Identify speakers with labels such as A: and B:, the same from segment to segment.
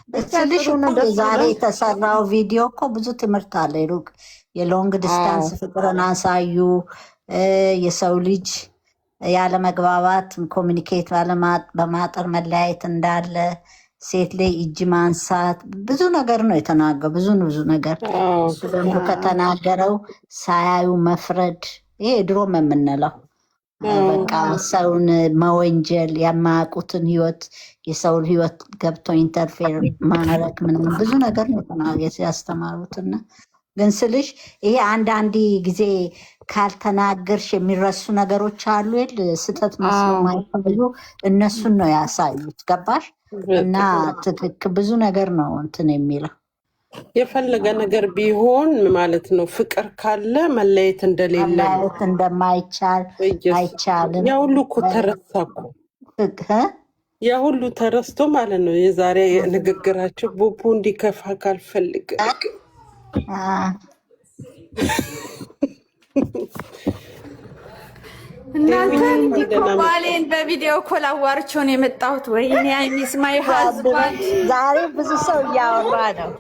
A: ብቻ
B: ስልሽ
A: ጥሩ እኮ ደስ
B: ዛሬ
A: ይላል።
B: የተሰራው ቪዲዮ እኮ ብዙ ትምህርት አለ። ሩቅ የሎንግ
A: አዎ
B: ዲስታንስ ፍቅርን አሳዩ። የሰው ልጅ ያለመግባባት ኮሚኒኬት በማጠር መለያየት እንዳለ፣ ሴት ላይ እጅ ማንሳት ብዙ ነገር ነው የተናገረው። ብዙ ነገር
A: አዎ
B: እሱ ደግሞ
A: አዎ
B: ከተናገረው ሳያዩ መፍረድ፣ ይሄ ድሮም የምንለው በቃ
A: አዎ
B: ሰውን መወንጀል፣ የማያውቁትን ህይወት የሰውን ህይወት ገብቶ ኢንተርፌር ማድረግ ምናምን ብዙ ነገር ነው ያስተማሩትና ግን ስልሽ ይሄ አንዳንድ ጊዜ ካልተናገርሽ የሚረሱ ነገሮች አሉ የለ ስህተት መስሎ
A: አዎ
B: ማይታዩ እነሱን ነው ያሳዩት። ገባሽ? እና
A: በጣም
B: ትክክል ብዙ ነገር ነው እንትን የሚለው
A: የፈለገ ነገር ቢሆን ማለት ነው ፍቅር ካለ መለየት እንደሌለ ነው።
B: መለያየት እንደማይቻል
A: በኢየሱስ
B: አይቻልም።
A: ያ ሁሉ እኮ ተረሳ እኮ
B: ፍቅር
A: ያ ሁሉ ተረስቶ ማለት ነው። የዛሬ ንግግራቸው ቡቡ እንዲከፋ ካልፈልግ
C: እናንተ እኮ ባሌን በቪዲዮ ኮል አዋርቼው ነው የመጣሁት። ወይኔ አይሚስ ማይ ሃዝባንድ።
B: ዛሬ ብዙ ሰው እያወራ ነው።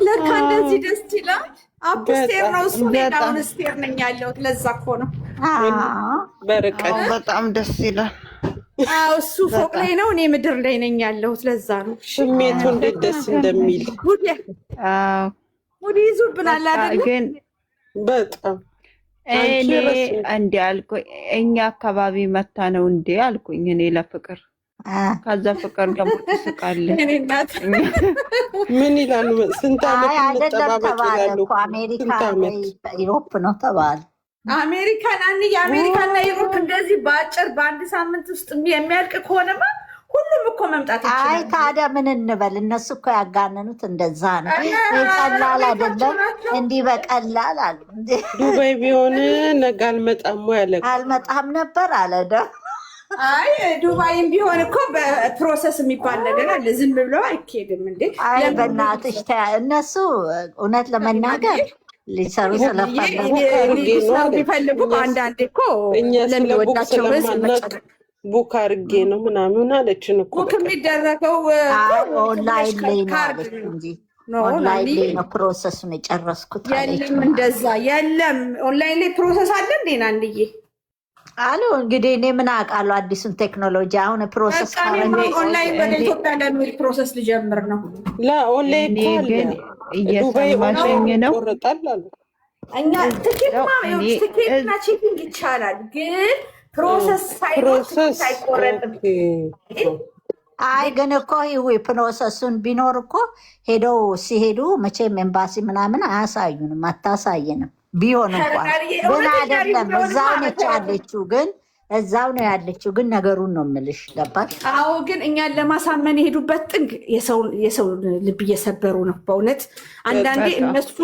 C: ለካ እንደዚህ ደስ ይላል። አፕስቴር ነው እሱ፣ እኔ
A: በጣም
C: ዳውንስቴር ነኝ ያለሁት። ለዛ እኮ ነው
A: በርቀት
D: በጣም ደስ ይላል።
C: እሱ ፎቅ ላይ ነው፣ እኔ ምድር ላይ ነኝ ያለሁት። ለዛ ነው
A: ስሜቱ እንዴት ደስ እንደሚል
C: ሙድ ይዙብናል አይደል?
D: ግን
A: በጣም
D: እኔ እንዲ አልኩኝ፣ እኛ አካባቢ መታ ነው እንዴ አልኩኝ እኔ ለፍቅር። ከዛ ፍቅር ደግሞ ትስቃለች።
C: እኔ እናት
A: ምን ይላሉ? ስንት ዓመት
B: አይደለም
A: እንጠባበቅ
B: ተባለ
A: ይላሉ።
B: እኮ አሜሪካ
A: ስንት ዓመት
B: ኢሮፕ ነው ተባለ።
C: አሜሪካን የአሜሪካና ዩሮፕ እንደዚህ በአጭር በአንድ ሳምንት ውስጥ የሚያልቅ ከሆነማ ሁሉም እኮ መምጣት
B: አይ
C: ይችላል።
B: ታዲያ ምን እንበል? እነሱ እኮ ያጋነኑት እንደዛ ነው። ቀላል አይደለም እንዲህ በቀላል አሉ።
A: ዱባይ ቢሆን ነገ አልመጣም ያለ
B: አልመጣም ነበር አለ ደ
C: አይ ዱባይም ቢሆን እኮ በፕሮሰስ የሚባል ነገር አለ። ዝም ብሎ አይኬድም እንዴ?
B: አይ በእናትሽ እነሱ እውነት ለመናገር ሊሰሩ ስለፈለጉ
C: ቢፈልጉ አንዳንዴ እኮ
A: እኛ ስለ ቡክ
C: ለሚወዳቸው ህዝብ
A: ስለማናቅ ቡክ አድርጌ ነው ምናምን አለችን እኮ።
C: ቡክ የሚደረገው
B: ኦንላይን ላይ ነው አለች እንጂ ኦንላይን ላይ ነው ፕሮሰሱን የጨረስኩት አለች።
C: የለም እንደዛ የለም። ኦንላይን ላይ ፕሮሰስ አለ እንዴ? ናንድዬ
B: አሉ እንግዲህ እኔ ምን አውቃለሁ አዲሱን ቴክኖሎጂ። አሁን ፕሮሰስ
C: ኦንላይን ወደ ኢትዮጵያ ለሚል ፕሮሰስ ልጀምር ነው።
A: ኦንላይን እኮ አለ ዱባይ
D: እየሰማሽኝ ነው?
A: ይቆረጣል አሉ።
C: እኛ ትኬትና ቼኪንግ ይቻላል፣ ግን ፕሮሰስ ሳይቆረጥም
B: አይ ግን እኮ ይሄ ፕሮሰሱን ቢኖር እኮ ሄደው ሲሄዱ መቼም ኤምባሲ ምናምን አያሳዩንም፣ አታሳየንም። ቢሆን እንኳን ግን አይደለም እዛው ነች ያለችው፣ ግን እዛው ነው ያለችው። ግን ነገሩን ነው የምልሽ። ገባሽ?
C: አዎ። ግን እኛን ለማሳመን የሄዱበት ጥግ የሰው ልብ እየሰበሩ ነው በእውነት። አንዳንዴ እነሱ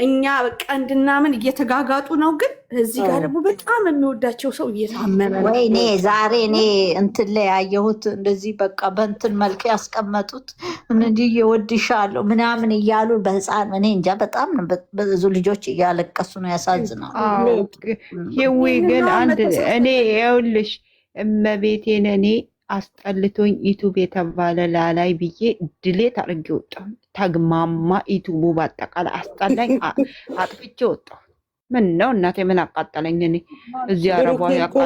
C: እኛ በቃ እንድናምን እየተጋጋጡ ነው፣ ግን እዚህ ጋር ደግሞ በጣም የሚወዳቸው ሰው እየታመመ ነው።
B: ወይኔ ዛሬ እኔ እንትን ላይ ያየሁት እንደዚህ በቃ በእንትን መልክ ያስቀመጡት እንዲህ እወድሻለሁ ምናምን እያሉ በህፃን እኔ እንጃ በጣም ብዙ ልጆች እያለቀሱ ነው። ያሳዝናል።
D: ህዊ ግን አንድ እኔ ይኸውልሽ እመቤቴን እኔ አስጠልቶኝ ዩቱብ የተባለ ላላይ ብዬ ድሌት አድርጌ ወጣሁ። ተግማማ ዩቱቡ በአጠቃላይ አስጠላኝ። አጥፍቼ ወጣሁ። ምን ነው እናቴ ምን አቃጠለኝ? እኔ እዚህ አረቧ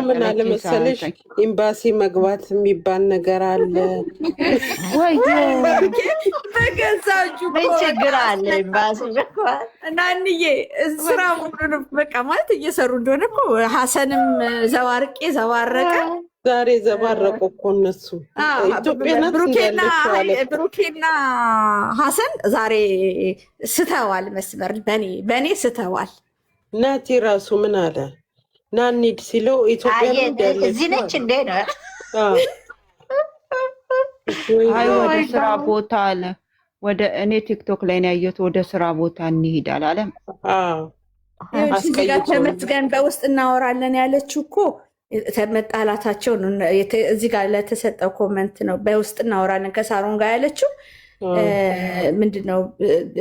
A: ምን አለ መሰለሽ ኤምባሲ መግባት የሚባል ነገር አለ
D: ወይ?
C: በገዛጁ
B: ምን ችግር አለ? ኤምባሲ
C: እናንዬ ስራ ሁሉንም በቃ ማለት እየሰሩ እንደሆነ እኮ ሀሰንም ዘባረቀ
A: ዛሬ ዘባረቁ እኮ እነሱ።
C: ብሩኬና ሀሰን ዛሬ ስተዋል መስመር በእኔ ስተዋል።
A: ናቲ ራሱ ምን አለ? ና እንሂድ ሲለው ኢትዮጵያ
B: እዚህ ነች እንዴ ነው?
D: አይ ወደ ስራ ቦታ አለ። ወደ እኔ ቲክቶክ ላይ ነው ያየሁት። ወደ ስራ ቦታ እንሂድ አላለም?
C: ተመስገን በውስጥ እናወራለን ያለችው እኮ መጣላታቸውን እዚህ ጋር ለተሰጠው ኮመንት ነው። በውስጥ እናወራለን ከሳሮን ጋር ያለችው ምንድነው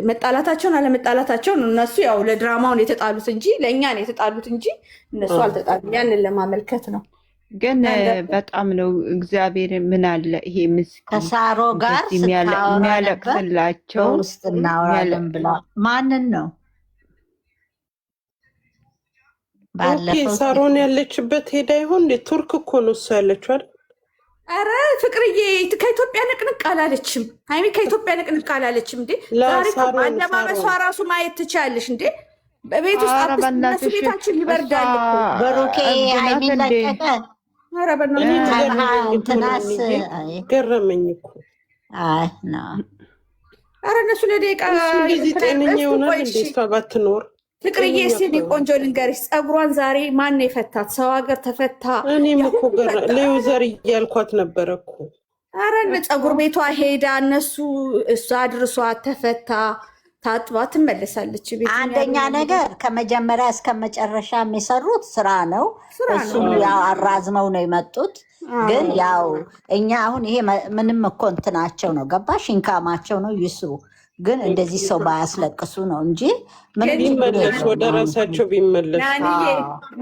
C: መጣላታቸውን አለመጣላታቸውን እነሱ ያው ለድራማውን የተጣሉት እንጂ ለእኛ ነው የተጣሉት እንጂ እነሱ አልተጣሉም። ያንን ለማመልከት ነው።
D: ግን በጣም ነው እግዚአብሔር ምን አለ ይሄ ምስኪን
B: ከሳሮ ጋር
D: እንደዚህ የሚያለቅስላቸው
B: በውስጥ እናወራለን ብላ ማንን ነው ባለፈው
A: ሳሮን ያለችበት ሄዳ ይሆን? ቱርክ እኮ ነው እሱ ያለችው አይደል?
C: አረ ፍቅርዬ ከኢትዮጵያ ንቅንቅ አላለችም። ሀይሚ ከኢትዮጵያ ንቅንቅ አላለችም እንዴ። ዛሬ አለባበሷ ራሱ ማየት ትችያለሽ እንዴ። በቤት ውስጥ አብስነሱ ቤታችን ይበርዳል እኮ
B: በሩኬ ሀይሚ ለቀቀ።
C: አረ
B: እንትናስ
A: ገረመኝ እኮ።
B: አይ ነው
C: አረ እነሱ ለደቂቃ
A: እንደዚህ ጤነኛ ይሆናል እንዴ እሷ ባትኖር?
C: ፍቅርዬ እስኪ ቆንጆ ልንገርሽ፣ ፀጉሯን ዛሬ ማን የፈታት? ሰው ሀገር ተፈታ።
A: እኔም እኮ ሌውዘር እያልኳት ነበረ እኮ።
C: አረ ፀጉር ቤቷ ሄዳ እነሱ እሷ አድርሷት ተፈታ፣ ታጥባ ትመለሳለች።
B: አንደኛ ነገር ከመጀመሪያ እስከ መጨረሻ የሰሩት ስራ ነው። እሱም ያው አራዝመው ነው የመጡት። ግን ያው እኛ አሁን ይሄ ምንም እኮ እንትናቸው ነው ገባሽ? ኢንካማቸው ነው ይስሩ። ግን እንደዚህ ሰው ባያስለቅሱ ነው እንጂ
A: ቢመለሱ ወደ ራሳቸው ቢመለሱ።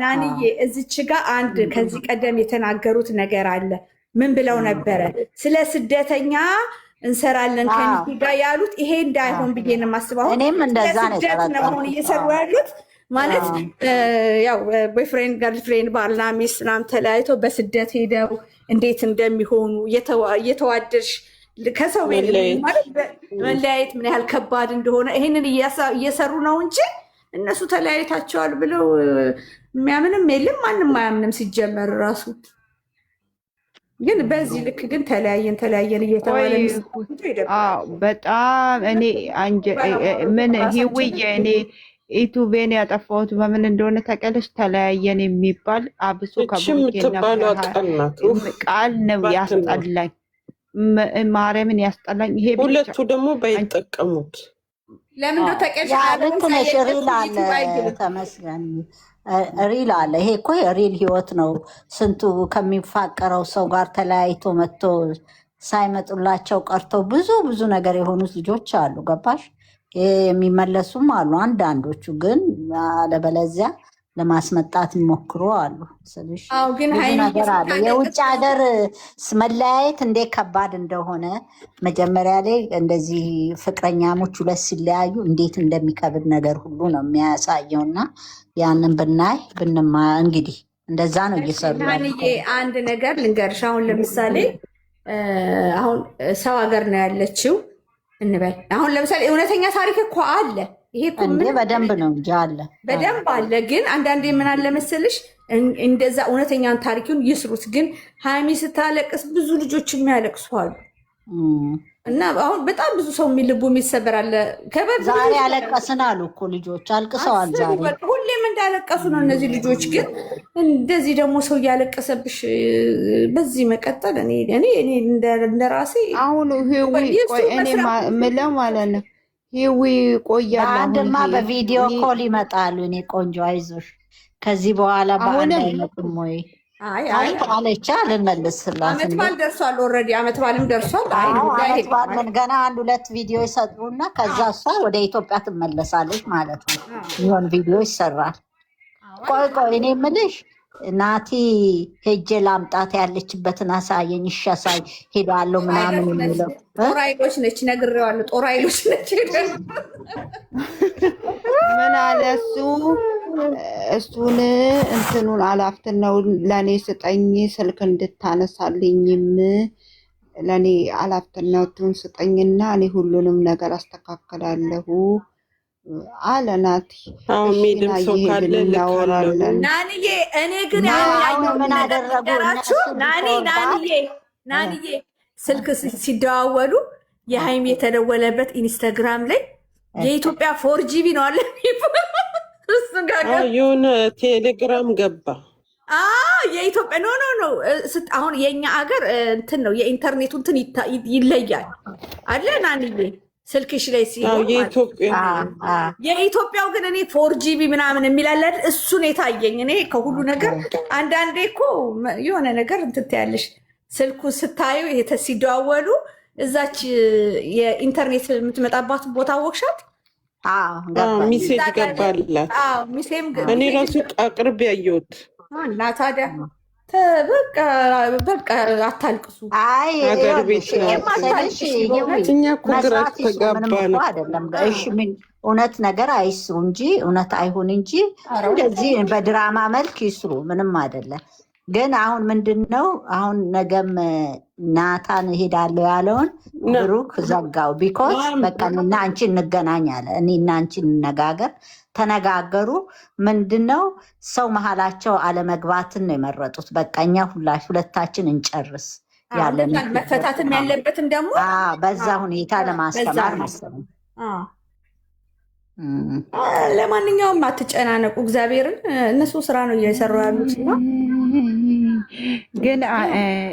C: ናንዬ እዚች ጋር አንድ ከዚህ ቀደም የተናገሩት ነገር አለ። ምን ብለው ነበረ? ስለ ስደተኛ እንሰራለን ከኒኪ ጋር ያሉት ይሄ እንዳይሆን ብዬ ነው የማስበው።
B: እኔም እንደዛ ነው
C: አሁን እየሰሩ ያሉት ማለት ያው ቦይፍሬንድ ገርልፍሬንድ ባልና ሚስት ምናምን ተለያይተው በስደት ሄደው እንዴት እንደሚሆኑ እየተዋደድሽ ከሰው ቤት ማለት መለያየት ምን ያህል ከባድ እንደሆነ ይሄንን እየሰሩ ነው እንጂ እነሱ ተለያይታቸዋል ብለው የሚያምንም የለም። ማንም አያምንም ሲጀመር ራሱ። ግን በዚህ ልክ ግን ተለያየን እየተባለ
D: በጣም እኔ ምን ህውዬ እኔ ዩቱቤን ያጠፋሁት በምን እንደሆነ ታውቂያለሽ? ተለያየን የሚባል አብሶ ቃል ነው ያስጠላኝ። ማርያምን ያስጠላኝ ይሄ።
A: ሁለቱ ደግሞ ባይጠቀሙት
C: ለምን ነው
B: ተቀሽ ሪል አለ ተመስገን ሪል አለ። ይሄ እኮ የሪል ህይወት ነው። ስንቱ ከሚፋቀረው ሰው ጋር ተለያይቶ መጥቶ ሳይመጡላቸው ቀርተው ብዙ ነገር የሆኑት ልጆች አሉ። ገባሽ? የሚመለሱም አሉ። አንዳንዶቹ ግን አለበለዚያ ለማስመጣት የሚሞክሩ አሉ። ስለዚህ ብዙ ነገር አለ። የውጭ ሀገር መለያየት እንዴት ከባድ እንደሆነ መጀመሪያ ላይ እንደዚህ ፍቅረኛሞች ሁለት ሲለያዩ እንዴት እንደሚከብድ ነገር ሁሉ ነው የሚያሳየው። እና ያንን ብናይ እንግዲህ እንደዛ ነው እየሰሩ።
C: አንድ ነገር ልንገርሽ። አሁን ለምሳሌ አሁን ሰው ሀገር ነው ያለችው እንበል። አሁን ለምሳሌ እውነተኛ ታሪክ እኮ አለ። ይሄ
B: በደንብ ነው እንጂ አለ፣
C: በደንብ አለ። ግን አንዳንዴ ምን አለ መሰልሽ እንደዛ እውነተኛን ታሪኩን ይስሩት። ግን ሀይሚ ስታለቅስ ብዙ ልጆች የሚያለቅሱ አሉ። እና አሁን በጣም ብዙ ሰው ልቡ የሚሰበር አለ።
B: ዛሬ ያለቀስን አሉ እኮ ልጆች አልቅሰዋል። ዛሬ
C: ሁሌም እንዳለቀሱ ነው እነዚህ ልጆች። ግን እንደዚህ ደግሞ ሰው እያለቀሰብሽ በዚህ መቀጠል እኔ እንደራሴ
D: አሁን ቆይ እኔ ምለው ማለት ነው ይዊ ቆያለሁ።
B: አንድማ በቪዲዮ ኮል ይመጣሉ። እኔ ቆንጆ አይዞሽ ከዚህ በኋላ በአንድ አይመጡም ወይ አለቻ ልንመልስላት።
C: አመት በዓል ደርሷል። ኦልሬዲ አመት በዓልም ደርሷል።
B: ገና 1-2 ቪዲዮ ይሰጡና ከዛ እሷ ወደ ኢትዮጵያ ትመለሳለች ማለት ነው። ይሆን ቪዲዮ ይሰራል። ቆይ እኔ የምልሽ ናቲ ሄጄ ላምጣት ያለችበትን አሳየኝ። ይሻሳይ ሄዳለሁ ምናምን የሚለው
C: ጦር ኃይሎች ነች፣ ነግሬዋለሁ። ጦር ኃይሎች ነች።
D: ምን አለ እሱን እንትኑን አላፍትን ነው ለእኔ ስጠኝ፣ ስልክ እንድታነሳልኝም ለእኔ አላፍትነቱን ስጠኝና እኔ ሁሉንም ነገር አስተካክላለሁ አለ ናቲ። እናወራለን።
C: ናንዬ እኔ ግን
B: ምን አደረጉ
C: ናንዬ ስልክ ሲደዋወሉ የሀይሚ የተደወለበት ኢንስታግራም ላይ የኢትዮጵያ 4GB ነው አለ
A: የሆነ ቴሌግራም ገባ።
C: የኢትዮጵያ ኖ አሁን የእኛ አገር እንትን ነው የኢንተርኔቱ እንትን ይለያል አለ ናንዬ ስልክሽ ላይ ሲሆን የኢትዮጵያው ግን እኔ 4GB ምናምን የሚላለን እሱን የታየኝ እኔ ከሁሉ ነገር። አንዳንዴ እኮ የሆነ ነገር እንትት ያለሽ ስልኩ ስታዩ ሲደዋወሉ እዛች የኢንተርኔት የምትመጣባት ቦታ ወቅሻት
A: ሚሴጅ ገባላት። እኔ ራሱ አቅርቤ ያየሁት
C: እና ታዲያ በቃ አታልቅሱ።
B: አይ
A: ሀገር ቤት ነው። እኛ እኮ ግራ ተጋባ ነው
B: አይደለም። እሺ ምን እውነት ነገር አይስሩ እንጂ እውነት አይሁን እንጂ እንደዚህ በድራማ መልክ ይስሩ፣ ምንም አይደለም። ግን አሁን ምንድን ነው አሁን ነገም ናታን እሄዳለሁ ያለውን ብሩክ ዘጋው። ቢኮዝ በቃ እና አንቺ እንገናኛለን፣ እኔ እና አንቺ እንነጋገር ተነጋገሩ። ምንድን ነው ሰው መሀላቸው አለመግባትን ነው የመረጡት። በቃ እኛ ሁለታችን እንጨርስ ያለን
C: መፈታትም ያለበትም ደግሞ
B: በዛ ሁኔታ ለማስተማር መሰለኝ።
C: ለማንኛውም አትጨናነቁ፣ እግዚአብሔርን እነሱ ስራ ነው እየሰሩ ያሉት ነው።
D: ግን